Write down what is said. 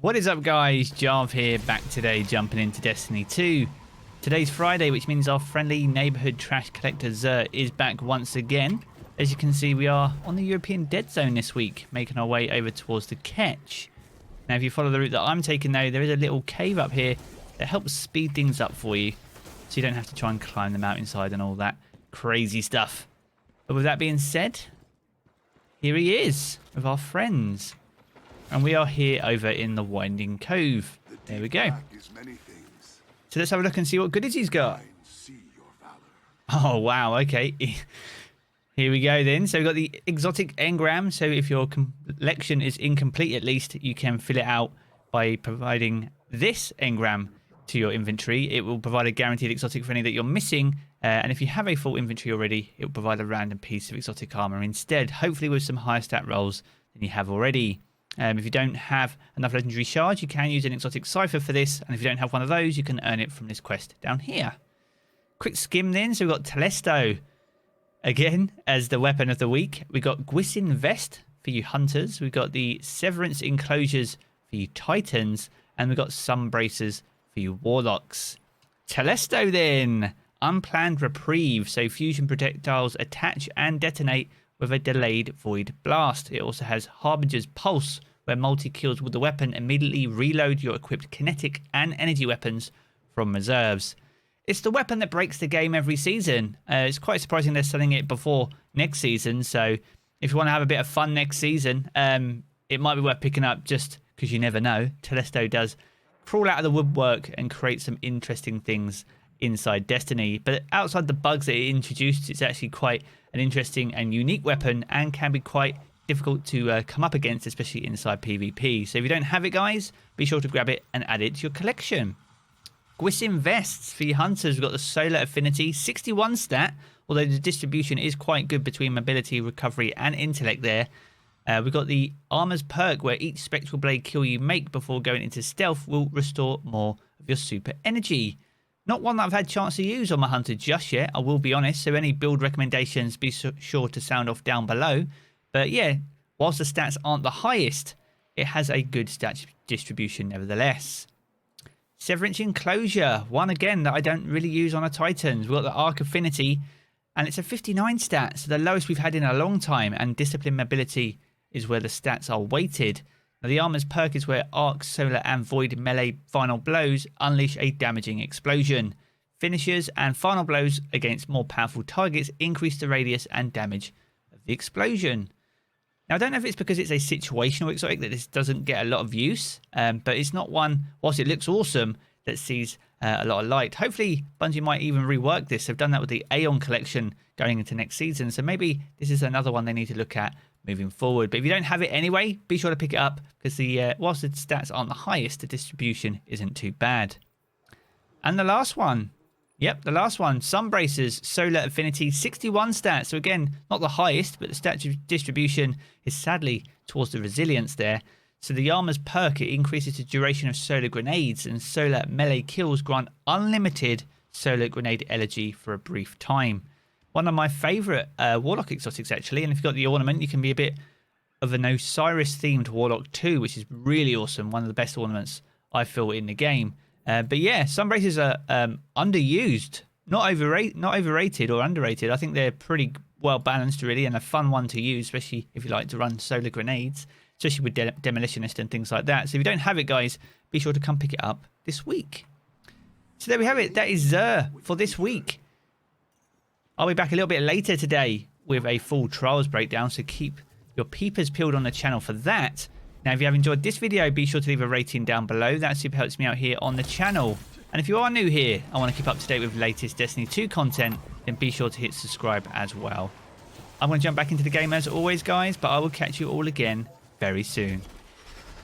What is up, guys? Jarv here, back today jumping into Destiny 2. Today's Friday, which means our friendly neighborhood trash collector Zer is back once again. As you can see, we are on the European Dead Zone this week, making our way over towards the Ketch. Now, if you follow the route that I'm taking though, there is a little cave up here that helps speed things up for you, so you don't have to try and climb the mountainside and all that crazy stuff. But with that being said, here he is with our friends. And we are here over in the Winding Cove. There we go. So let's have a look and see what goodies he's got. Oh, wow. Okay. Here we go then. So we've got the exotic Engram. So if your collection is incomplete, at least you can fill it out by providing this Engram to your inventory. It will provide a guaranteed exotic for any that you're missing. And if you have a full inventory already, it will provide a random piece of exotic armor instead, hopefully with some higher stat rolls than you have already. If you don't have enough legendary shards, you can use an exotic cipher for this, and if you don't have one of those, you can earn it from this quest down here. Quick skim then. So we've got Telesto again as the weapon of the week. We've got GWISIN vest for you hunters. We've got the Severance enclosures for you titans, and we've got SUNBRACERS for you warlocks. Telesto then. Unplanned reprieve. So fusion projectiles attach and detonate with a delayed void blast. It also has Harbinger's Pulse, where multi-kills with the weapon immediately reload your equipped kinetic and energy weapons from reserves. It's the weapon that breaks the game every season. It's quite surprising they're selling it before next season, so if you want to have a bit of fun next season, it might be worth picking up just because you never know. Telesto does crawl out of the woodwork and create some interesting things inside Destiny, but outside the bugs that it introduced, it's actually quite an interesting and unique weapon and can be quite difficult to come up against, especially inside PvP. So if you don't have it, guys, be sure to grab it and add it to your collection. GWISIN vests for your hunters. We've got the solar affinity, 61 stat, although the distribution is quite good between mobility, recovery and intellect there. We've got the armor's perk, where each spectral blade kill you make before going into stealth will restore more of your super energy. Not one that I've had a chance to use on my hunter just yet, I will be honest, so any build recommendations be sure to sound off down below. But yeah, whilst the stats aren't the highest, it has a good stat distribution nevertheless. Severance enclosure, one again that I don't really use on a Titans. We've got the arc affinity, and it's a 59 stat, so the lowest we've had in a long time, and discipline mobility is where the stats are weighted. Now, the armor's perk is where arc, solar and void melee final blows unleash a damaging explosion. Finishes and final blows against more powerful targets increase the radius and damage of the explosion. Now, I don't know if it's because it's a situational exotic that this doesn't get a lot of use, but it's not one, whilst it looks awesome, that sees a lot of light. Hopefully, Bungie might even rework this. They've done that with the Aeon collection going into next season, so maybe this is another one they need to look at moving forward. But if you don't have it anyway, be sure to pick it up, because the whilst the stats aren't the highest, the distribution isn't too bad. And the last one, yep, the last one, SUNBRACERS solar affinity, 61 stats. So again, not the highest, but the stat distribution is sadly towards the resilience there. So the armor's perk, it increases the duration of solar grenades, and solar melee kills grant unlimited solar grenade energy for a brief time. One of my favourite Warlock exotics, actually. And if you've got the ornament, you can be a bit of an Osiris-themed Warlock too, which is really awesome. One of the best ornaments, I feel, in the game. But yeah, SUNBRACERS are underused. Not overrated or underrated. I think they're pretty well balanced, really, and a fun one to use, especially if you like to run solar grenades, especially with Demolitionist and things like that. So if you don't have it, guys, be sure to come pick it up this week. So there we have it. That is Zer for this week. I'll be back a little bit later today with a full trials breakdown, so keep your peepers peeled on the channel for that. Now, if you have enjoyed this video, be sure to leave a rating down below. That super helps me out here on the channel. And if you are new here, I want to keep up to date with latest Destiny 2 content, then be sure to hit subscribe as well. I'm going to jump back into the game as always, guys, but I will catch you all again very soon.